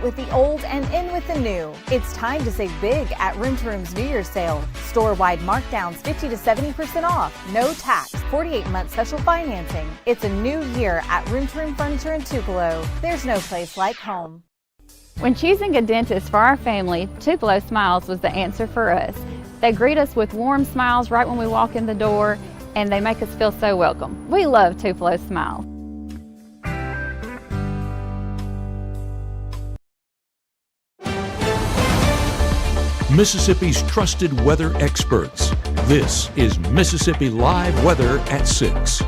With the old and in with the new. It's time to save big at Room to Room's New Year's sale. Store-wide markdowns 50 to 70% off. No tax. 48-month special financing. It's a new year at Room to Room Furniture in Tupelo. There's no place like home. When choosing a dentist for our family, Tupelo Smiles was the answer for us. They greet us with warm smiles right when we walk in the door, and they make us feel so welcome. We love Tupelo Smiles. Mississippi's trusted weather experts. This is Mississippi Live Weather at 6.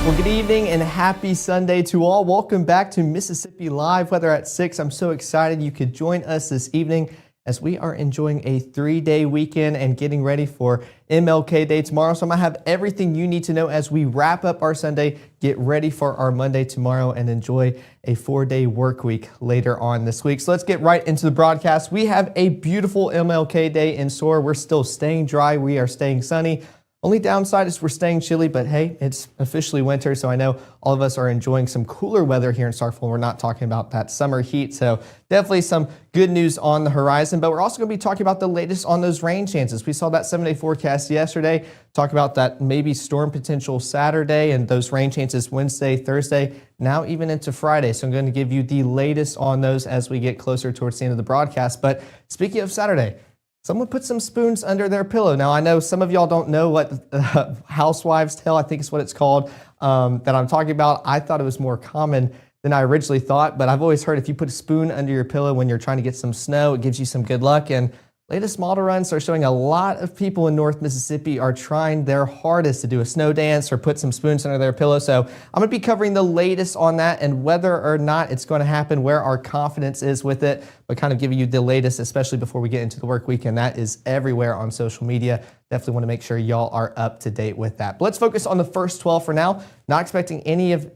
Well, good evening and happy Sunday to all. Welcome back to Mississippi Live Weather at 6. I'm so excited you could join us this evening as we are enjoying a 3-day weekend and getting ready for MLK Day tomorrow. So I'm going to have everything you need to know as we wrap up our Sunday, get ready for our Monday tomorrow, and enjoy a 4-day work week later on this week. So let's get right into the broadcast. We have a beautiful MLK Day in store. We're still staying dry. We are staying sunny. Only downside is we're staying chilly, but hey, it's officially winter, so I know all of us are enjoying some cooler weather here in Starkville. We're not talking about that summer heat, so definitely some good news on the horizon, but we're also going to be talking about the latest on those rain chances. We saw that 7-day forecast yesterday, talk about that maybe storm potential Saturday and those rain chances Wednesday, Thursday, now even into Friday. So I'm going to give you the latest on those as we get closer towards the end of the broadcast. But speaking of Saturday, someone put some spoons under their pillow. Now, I know some of y'all don't know what housewives' tale, I think is what it's called, that I'm talking about. I thought it was more common than I originally thought, but I've always heard if you put a spoon under your pillow when you're trying to get some snow, it gives you some good luck. And latest model runs are showing a lot of people in North Mississippi are trying their hardest to do a snow dance or put some spoons under their pillow. So I'm going to be covering the latest on that and whether or not it's going to happen, where our confidence is with it, but kind of giving you the latest, especially before we get into the work week. And that is everywhere on social media. Definitely want to make sure y'all are up to date with that. But let's focus on the first 12 for now. Not expecting any of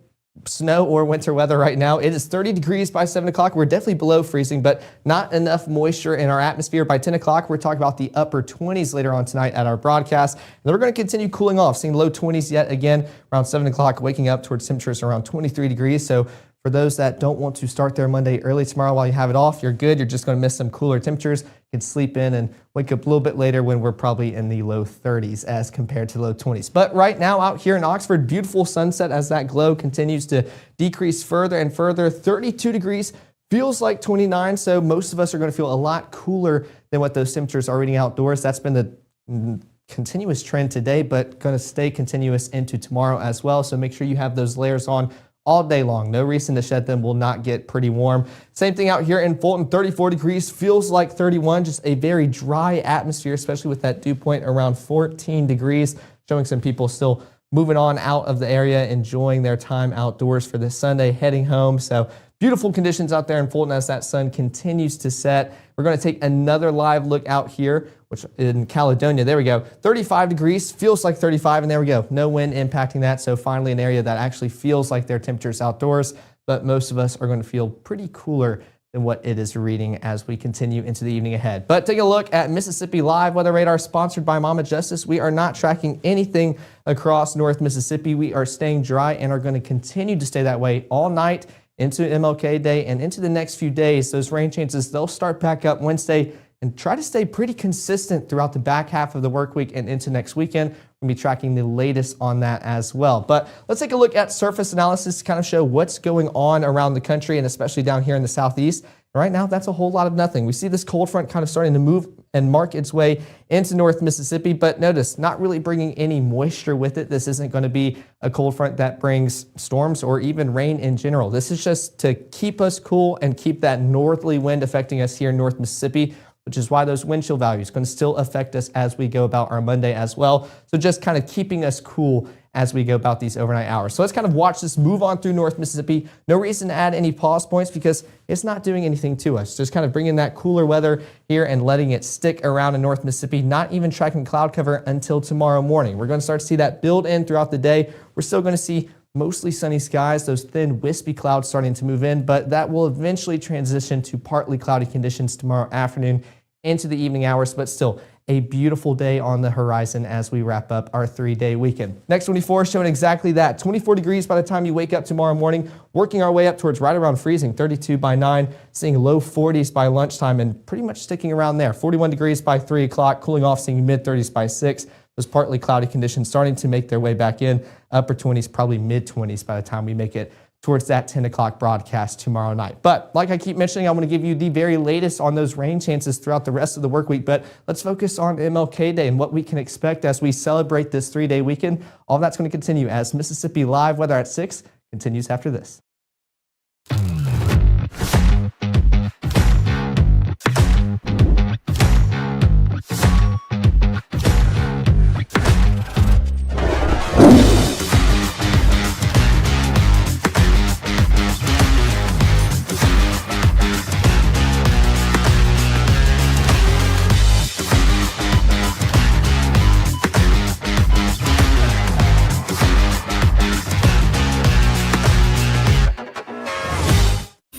snow or winter weather right now. It is 30 degrees by 7 o'clock. We're definitely below freezing, but not enough moisture in our atmosphere. By 10 o'clock, we're talking about the upper 20s later on tonight at our broadcast. And then we're going to continue cooling off, seeing low 20s yet again around 7 o'clock, waking up towards temperatures around 23 degrees. So for those that don't want to start their Monday early tomorrow while you have it off, you're good. You're just going to miss some cooler temperatures. You can sleep in and wake up a little bit later when we're probably in the low 30s as compared to low 20s. But right now out here in Oxford, beautiful sunset as that glow continues to decrease further and further. 32 degrees, feels like 29, so most of us are going to feel a lot cooler than what those temperatures are reading outdoors. That's been the continuous trend today, but going to stay continuous into tomorrow as well. So make sure you have those layers on all day long. No reason to shed them. Will not get pretty warm. Same thing out here in Fulton, 34 degrees, feels like 31, just a very dry atmosphere, especially with that dew point around 14 degrees, showing some people still moving on out of the area, enjoying their time outdoors for this Sunday, heading home. So beautiful conditions out there in Fulton as that sun continues to set. We're going to take another live look out here, which in Caledonia, there we go, 35 degrees, feels like 35, and there we go, no wind impacting that. So finally an area that actually feels like their temperatures outdoors, but most of us are going to feel pretty cooler than what it is reading as we continue into the evening ahead. But take a look at Mississippi Live Weather Radar, sponsored by Mama Justice. We are not tracking anything across North Mississippi. We are staying dry and are going to continue to stay that way all night into MLK Day and into the next few days. Those rain chances, they'll start back up Wednesday and try to stay pretty consistent throughout the back half of the work week and into next weekend. We'll be tracking the latest on that as well. But let's take a look at surface analysis to kind of show what's going on around the country and especially down here in the southeast. Right now, that's a whole lot of nothing. We see this cold front kind of starting to move and mark its way into North Mississippi, but notice, not really bringing any moisture with it. This isn't going to be a cold front that brings storms or even rain in general. This is just to keep us cool and keep that northerly wind affecting us here in North Mississippi, which is why those wind chill values are going to still affect us as we go about our Monday as well. So just kind of keeping us cool as we go about these overnight hours. So let's kind of watch this move on through North Mississippi. No reason to add any pause points because it's not doing anything to us. Just kind of bringing that cooler weather here and letting it stick around in North Mississippi, not even tracking cloud cover until tomorrow morning. We're going to start to see that build in throughout the day. We're still going to see mostly sunny skies, those thin wispy clouds starting to move in, but that will eventually transition to partly cloudy conditions tomorrow afternoon into the evening hours, but still a beautiful day on the horizon as we wrap up our 3-day weekend. Next 24 showing exactly that. 24 degrees by the time you wake up tomorrow morning, working our way up towards right around freezing, 32 by 9, seeing low 40s by lunchtime and pretty much sticking around there. 41 degrees by 3 o'clock, cooling off, seeing mid 30s by 6. Those partly cloudy conditions starting to make their way back in. Upper 20s, probably mid 20s by the time we make it towards that 10 o'clock broadcast tomorrow night. But like I keep mentioning, I want to give you the very latest on those rain chances throughout the rest of the work week. But let's focus on MLK Day and what we can expect as we celebrate this 3-day weekend. All that's going to continue as Mississippi Live Weather at 6 continues after this.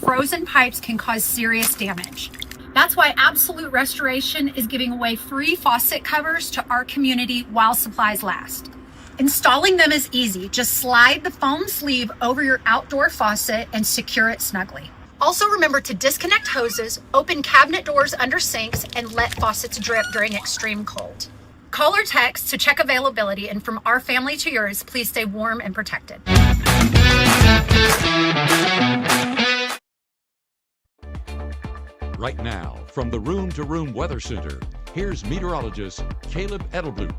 Frozen pipes can cause serious damage. That's why Absolute Restoration is giving away free faucet covers to our community while supplies last. Installing them is easy. Just slide the foam sleeve over your outdoor faucet and secure it snugly. Also remember to disconnect hoses, open cabinet doors under sinks, and let faucets drip during extreme cold. Call or text to check availability, and from our family to yours, please stay warm and protected. Right now, from the Room to Room Weather Center, here's meteorologist Caleb Edelblut.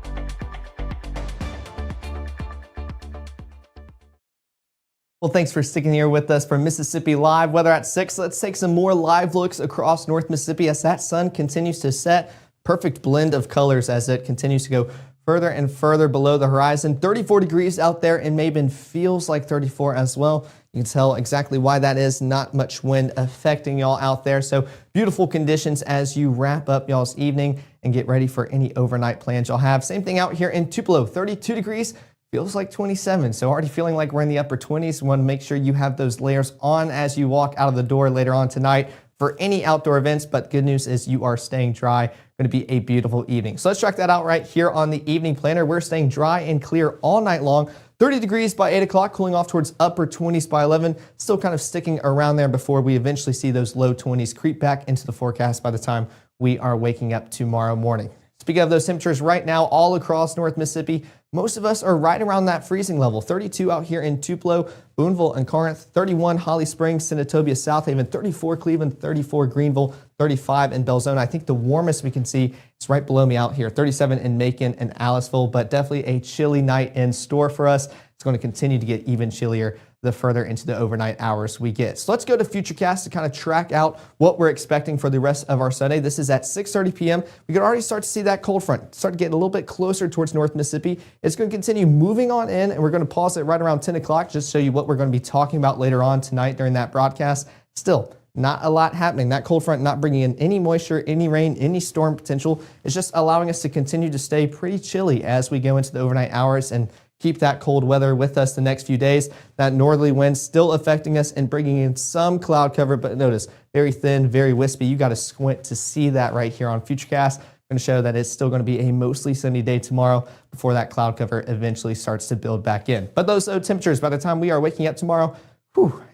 Well, thanks for sticking here with us for Mississippi Live Weather at 6. Let's take some more live looks across North Mississippi as that sun continues to set. Perfect blend of colors as it continues to go further and further below the horizon. 34 degrees out there in Mabin, feels like 34 as well. You can tell exactly why that is. Not much wind affecting y'all out there. So beautiful conditions as you wrap up y'all's evening and get ready for any overnight plans y'all have. Same thing out here in Tupelo, 32 degrees. Feels like 27, so already feeling like we're in the upper 20s. We want to make sure you have those layers on as you walk out of the door later on tonight for any outdoor events, but good news is you are staying dry. Going to be a beautiful evening. So let's check that out right here on the evening planner. We're staying dry and clear all night long. 30 degrees by 8 o'clock, cooling off towards upper 20s by 11. Still kind of sticking around there before we eventually see those low 20s creep back into the forecast by the time we are waking up tomorrow morning. Speaking of those temperatures right now all across North Mississippi, most of us are right around that freezing level. 32 out here in Tupelo, Boonville, and Corinth, 31 Holly Springs, Senatobia, Southaven, 34 Cleveland, 34 Greenville, 35 in Belzona. I think the warmest we can see is right below me out here, 37 in Macon and Aliceville, but definitely a chilly night in store for us. It's going to continue to get even chillier the further into the overnight hours we get. So let's go to Futurecast to kind of track out what we're expecting for the rest of our Sunday. This is at 6:30 p.m. We can already start to see that cold front start to get a little bit closer towards North Mississippi. It's going to continue moving on in, and we're going to pause it right around 10 o'clock just to show you what we're going to be talking about later on tonight during that broadcast. Still, not a lot happening. That cold front not bringing in any moisture, any rain, any storm potential. It's just allowing us to continue to stay pretty chilly as we go into the overnight hours and keep that cold weather with us the next few days. That northerly wind still affecting us and bringing in some cloud cover, but notice very thin, very wispy. You got to squint to see that right here on Futurecast. I'm going to show that it's still going to be a mostly sunny day tomorrow before that cloud cover eventually starts to build back in. But those low temperatures, by the time we are waking up tomorrow,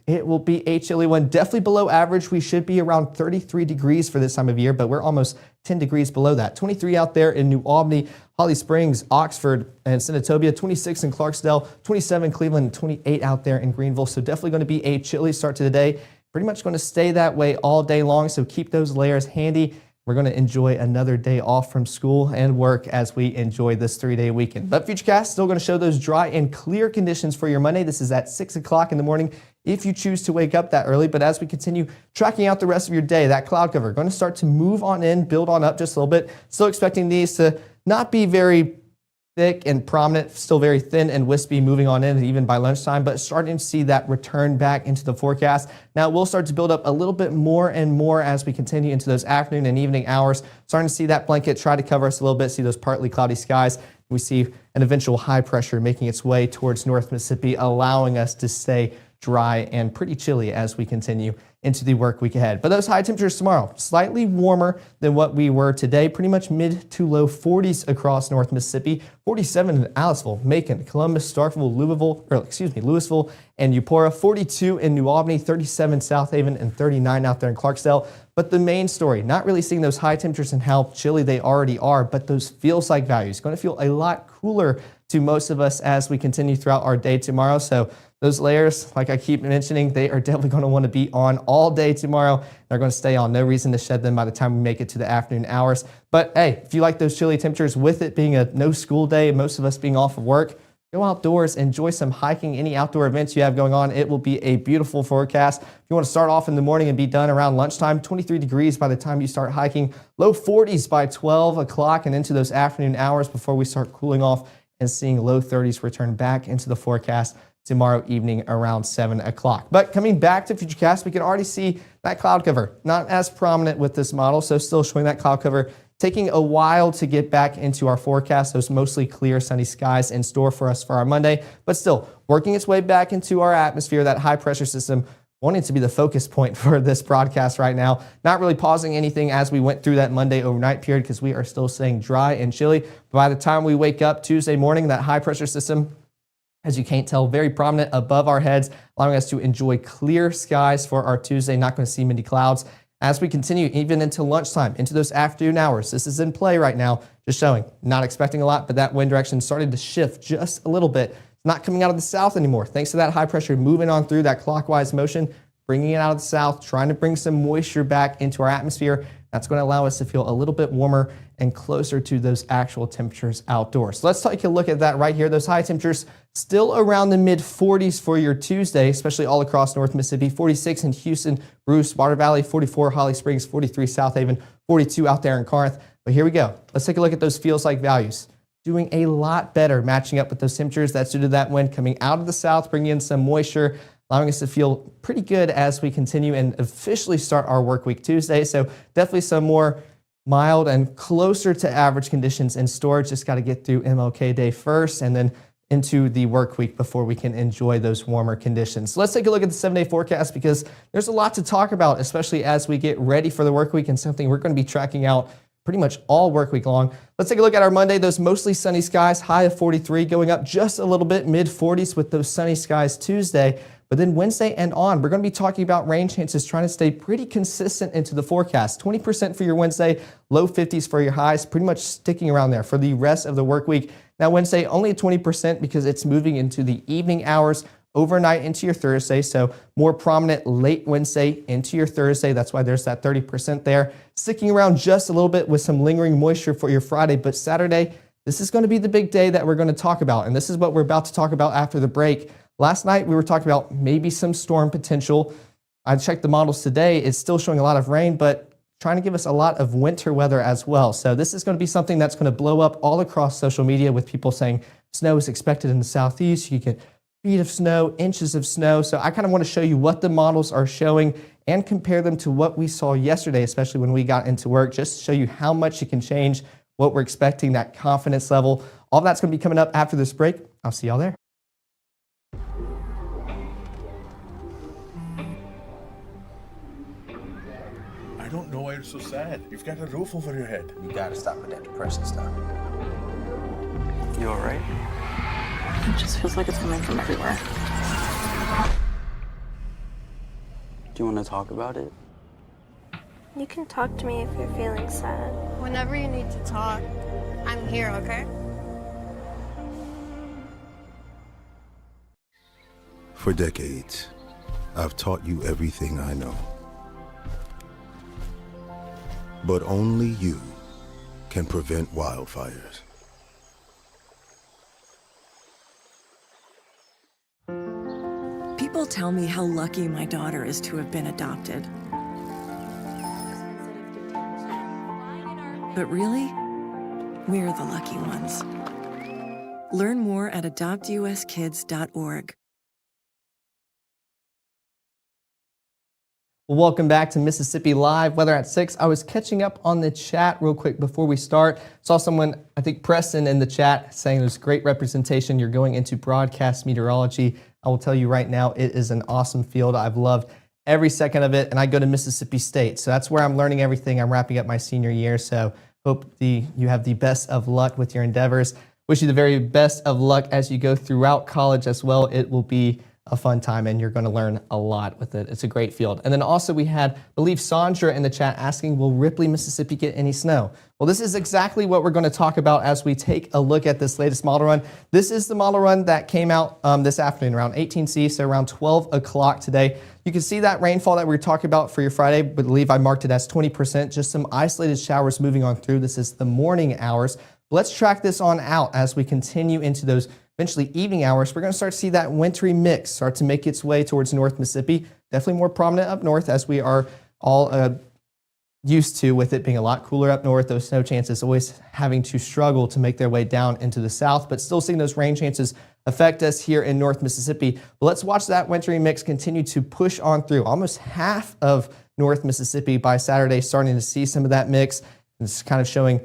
it will be a chilly one. Definitely below average. We should be around 33 degrees for this time of year, but we're almost 10 degrees below that. 23 out there in New Albany, Holly Springs, Oxford, and Senatobia. 26 in Clarksdale, 27 Cleveland, and 28 out there in Greenville. So definitely going to be a chilly start to the day. Pretty much going to stay that way all day long, so keep those layers handy. We're going to enjoy another day off from school and work as we enjoy this 3-day weekend. But Futurecast still going to show those dry and clear conditions for your Monday. This is at 6 o'clock in the morning if you choose to wake up that early. But as we continue tracking out the rest of your day, that cloud cover going to start to move on in, build on up just a little bit. Still expecting these to not be very thick and prominent, still very thin and wispy moving on in even by lunchtime, but starting to see that return back into the forecast. Now we'll start to build up a little bit more and more as we continue into those afternoon and evening hours. Starting to see that blanket try to cover us a little bit, see those partly cloudy skies. We see an eventual high pressure making its way towards North Mississippi, allowing us to stay dry and pretty chilly as we continue into the work week ahead. But those high temperatures tomorrow, slightly warmer than what we were today, pretty much mid to low 40s across North Mississippi, 47 in Aliceville, Macon, Columbus, Starkville, Louisville, and Eupora, 42 in New Albany, 37 South Haven, and 39 out there in Clarksdale. But the main story, not really seeing those high temperatures and how chilly they already are, but those feels like values. Going to feel a lot cooler to most of us as we continue throughout our day tomorrow. So those layers, like I keep mentioning, they are definitely going to want to be on all day tomorrow. They're going to stay on. No reason to shed them by the time we make it to the afternoon hours. But hey, if you like those chilly temperatures, with it being a no school day, most of us being off of work, go outdoors, enjoy some hiking, any outdoor events you have going on. It will be a beautiful forecast. If you want to start off in the morning and be done around lunchtime, 23 degrees by the time you start hiking, low 40s by 12 o'clock and into those afternoon hours before we start cooling off and seeing low 30s return back into the forecast tomorrow evening around 7 o'clock. But coming back to Futurecast, we can already see that cloud cover, not as prominent with this model, so still showing that cloud cover. Taking a while to get back into our forecast, those mostly clear sunny skies in store for us for our Monday, but still working its way back into our atmosphere, that high pressure system wanting to be the focus point for this broadcast right now. Not really pausing anything as we went through that Monday overnight period because we are still staying dry and chilly. By the time we wake up Tuesday morning, that high pressure system, as you can't tell, very prominent above our heads, allowing us to enjoy clear skies for our Tuesday. Not going to see many clouds. As we continue even into lunchtime, into those afternoon hours, this is in play right now, just showing, not expecting a lot, but that wind direction started to shift just a little bit. It's not coming out of the south anymore, thanks to that high pressure moving on through that clockwise motion, bringing it out of the south, trying to bring some moisture back into our atmosphere. That's going to allow us to feel a little bit warmer and closer to those actual temperatures outdoors. So let's take a look at that right here. Those high temperatures still around the mid 40s for your Tuesday, especially all across North Mississippi. 46 in Houston, Bruce, Water Valley, 44 Holly Springs, 43 South Haven, 42 out there in Corinth. But here we go. Let's take a look at those feels like values. Doing a lot better matching up with those temperatures. That's due to that wind coming out of the south, bringing in some moisture, allowing us to feel pretty good as we continue and officially start our work week Tuesday. So definitely some more mild and closer to average conditions in storage. Just got to get through MLK Day first and then into the work week before we can enjoy those warmer conditions. So let's take a look at the 7-day forecast because there's a lot to talk about, especially as we get ready for the work week and something we're going to be tracking out pretty much all work week long. Let's take a look at our Monday, those mostly sunny skies, high of 43, going up just a little bit, mid 40s with those sunny skies Tuesday. But then Wednesday and on, we're going to be talking about rain chances, trying to stay pretty consistent into the forecast. 20% for your Wednesday, low 50s for your highs, pretty much sticking around there for the rest of the work week. Now Wednesday, only 20% because it's moving into the evening hours, overnight into your Thursday. So more prominent late Wednesday into your Thursday. That's why there's that 30% there. Sticking around just a little bit with some lingering moisture for your Friday, but Saturday, this is going to be the big day that we're going to talk about. And this is what we're about to talk about after the break. Last night, we were talking about maybe some storm potential. I checked the models today. It's still showing a lot of rain, but trying to give us a lot of winter weather as well. So this is going to be something that's going to blow up all across social media with people saying snow is expected in the southeast. You get feet of snow, inches of snow. So I kind of want to show you what the models are showing and compare them to what we saw yesterday, especially when we got into work, just to show you how much it can change, what we're expecting, that confidence level. All that's going to be coming up after this break. I'll see y'all there. I don't know why you're so sad. You've got a roof over your head. You gotta stop with that depression stuff. You alright? It just feels like it's coming from everywhere. Do you want to talk about it? You can talk to me if you're feeling sad. Whenever you need to talk, I'm here, okay? For decades, I've taught you everything I know. But only you can prevent wildfires. People tell me how lucky my daughter is to have been adopted. But really, we're the lucky ones. Learn more at adoptuskids.org. Well, welcome back to Mississippi Live, Weather at 6. I was catching up on the chat real quick before we start. Saw someone, I think Preston in the chat, saying there's great representation. You're going into broadcast meteorology. I will tell you right now, it is an awesome field. I've loved every second of it, and I go to Mississippi State. So that's where I'm learning everything. I'm wrapping up my senior year, so hope you have the best of luck with your endeavors. Wish you the very best of luck as you go throughout college as well. It will be a fun time, and you're going to learn a lot with it. It's a great field. And then also we had, I believe, Sandra in the chat asking, will Ripley, Mississippi get any snow? Well, this is exactly what we're going to talk about as we take a look at this latest model run. This is the model run that came out this afternoon around 18C, so around 12 o'clock today. You can see that rainfall that we were talking about for your Friday. I believe I marked it as 20%, just some isolated showers moving on through. This is the morning hours. Let's track this on out as we continue into those eventually evening hours. We're going to start to see that wintry mix start to make its way towards North Mississippi. Definitely more prominent up north, as we are all used to, with it being a lot cooler up north. Those snow chances always having to struggle to make their way down into the south, but still seeing those rain chances affect us here in North Mississippi. But let's watch that wintry mix continue to push on through. Almost half of North Mississippi by Saturday starting to see some of that mix. It's kind of showing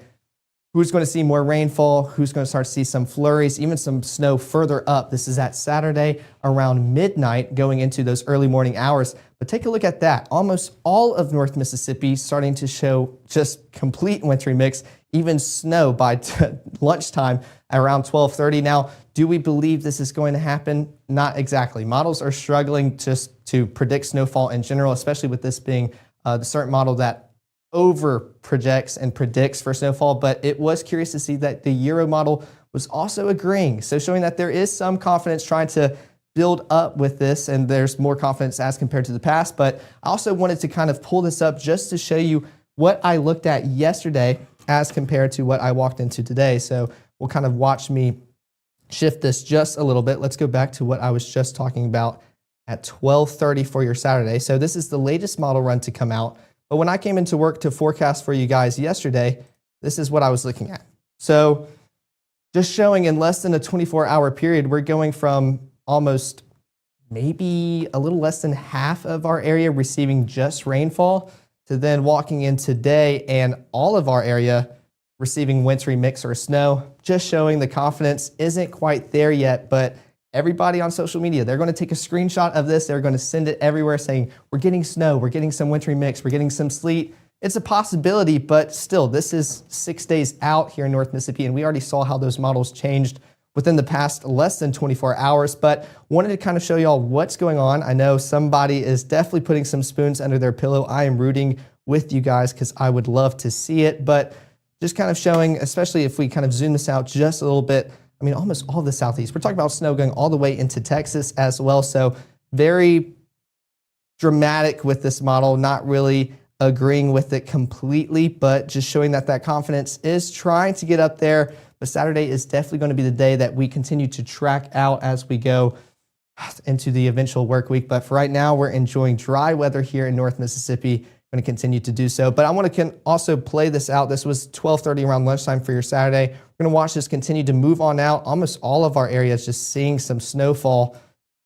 who's going to see more rainfall, who's going to start to see some flurries, even some snow further up. This is at Saturday around midnight going into those early morning hours. But take a look at that. Almost all of North Mississippi starting to show just complete wintry mix, even snow by lunchtime around 12:30. Now, do we believe this is going to happen? Not exactly. Models are struggling just to predict snowfall in general, especially with this being the certain model that over projects and predicts for snowfall, but it was curious to see that the Euro model was also agreeing. So showing that there is some confidence trying to build up with this, and there's more confidence as compared to the past. But I also wanted to kind of pull this up just to show you what I looked at yesterday as compared to what I walked into today. So we'll kind of watch me shift this just a little bit. Let's go back to what I was just talking about at 12:30 for your Saturday. So this is the latest model run to come out. But when I came into work to forecast for you guys yesterday, this is what I was looking at. So just showing in less than a 24-hour period, we're going from almost maybe a little less than half of our area receiving just rainfall to then walking in today and all of our area receiving wintry mix or snow. Just showing the confidence isn't quite there yet, but everybody on social media, they're going to take a screenshot of this. They're going to send it everywhere saying, we're getting snow, we're getting some wintry mix, we're getting some sleet. It's a possibility, but still, this is 6 days out here in North Mississippi, and we already saw how those models changed within the past less than 24 hours, but wanted to kind of show y'all what's going on. I know somebody is definitely putting some spoons under their pillow. I am rooting with you guys because I would love to see it, but just kind of showing, especially if we kind of zoom this out just a little bit, I mean, almost all the southeast. We're talking about snow going all the way into Texas as well. So very dramatic with this model, not really agreeing with it completely, but just showing that that confidence is trying to get up there. But Saturday is definitely going to be the day that we continue to track out as we go into the eventual work week. But for right now, we're enjoying dry weather here in North Mississippi. Going to continue to do so. But I want to also play this out. This was 12:30 around lunchtime for your Saturday. We're going to watch this continue to move on out. Almost all of our areas just seeing some snowfall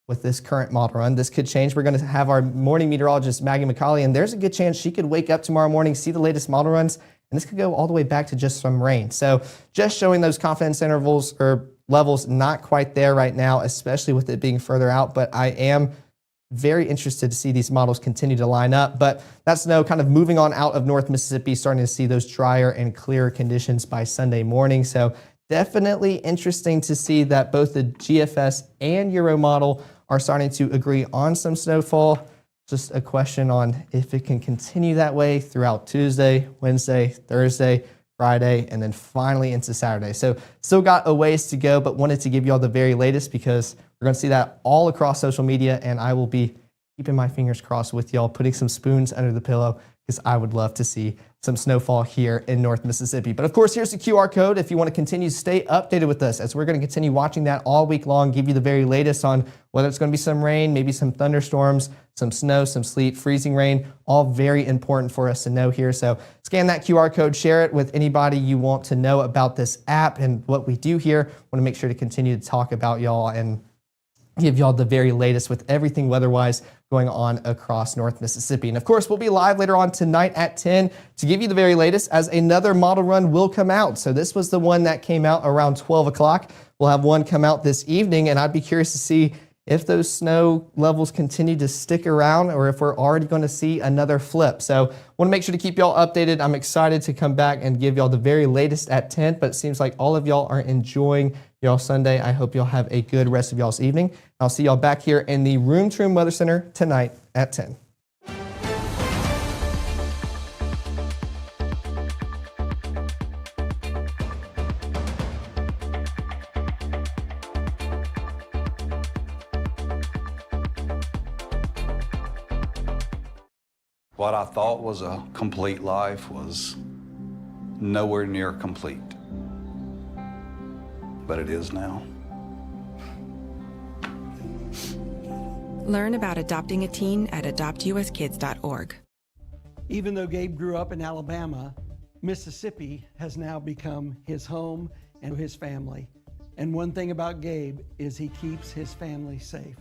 with this current model run. This could change. We're going to have our morning meteorologist, Maggie McCauley, and there's a good chance she could wake up tomorrow morning, see the latest model runs, and this could go all the way back to just some rain. So just showing those confidence intervals or levels not quite there right now, especially with it being further out, but I am very interested to see these models continue to line up. But that's snow kind of moving on out of North Mississippi, starting to see those drier and clearer conditions by Sunday morning. So definitely interesting to see that both the GFS and Euro model are starting to agree on some snowfall. Just a question on if it can continue that way throughout Tuesday, Wednesday, Thursday, Friday, and then finally into Saturday. So still got a ways to go, but wanted to give you all the very latest because we're going to see that all across social media, and I will be keeping my fingers crossed with y'all, putting some spoons under the pillow because I would love to see some snowfall here in North Mississippi. But of course, here's the QR code if you want to continue to stay updated with us, as we're going to continue watching that all week long, give you the very latest on whether it's going to be some rain, maybe some thunderstorms, some snow, some sleet, freezing rain, all very important for us to know here. So scan that QR code, share it with anybody you want to know about this app and what we do here. Want to make sure to continue to talk about y'all and give y'all the very latest with everything weather-wise going on across North Mississippi. And of course, we'll be live later on tonight at 10 to give you the very latest as another model run will come out. So this was the one that came out around 12 o'clock. We'll have one come out this evening, and I'd be curious to see if those snow levels continue to stick around or if we're already going to see another flip. So want to make sure to keep y'all updated. I'm excited to come back and give y'all the very latest at 10, but it seems like all of y'all are enjoying y'all Sunday. I hope y'all have a good rest of y'all's evening. I'll see y'all back here in the Room to Room Weather Center tonight at 10. What I thought was a complete life was nowhere near complete. But it is now. Learn about adopting a teen at adoptuskids.org. Even though Gabe grew up in Alabama, Mississippi has now become his home and his family. And one thing about Gabe is he keeps his family safe.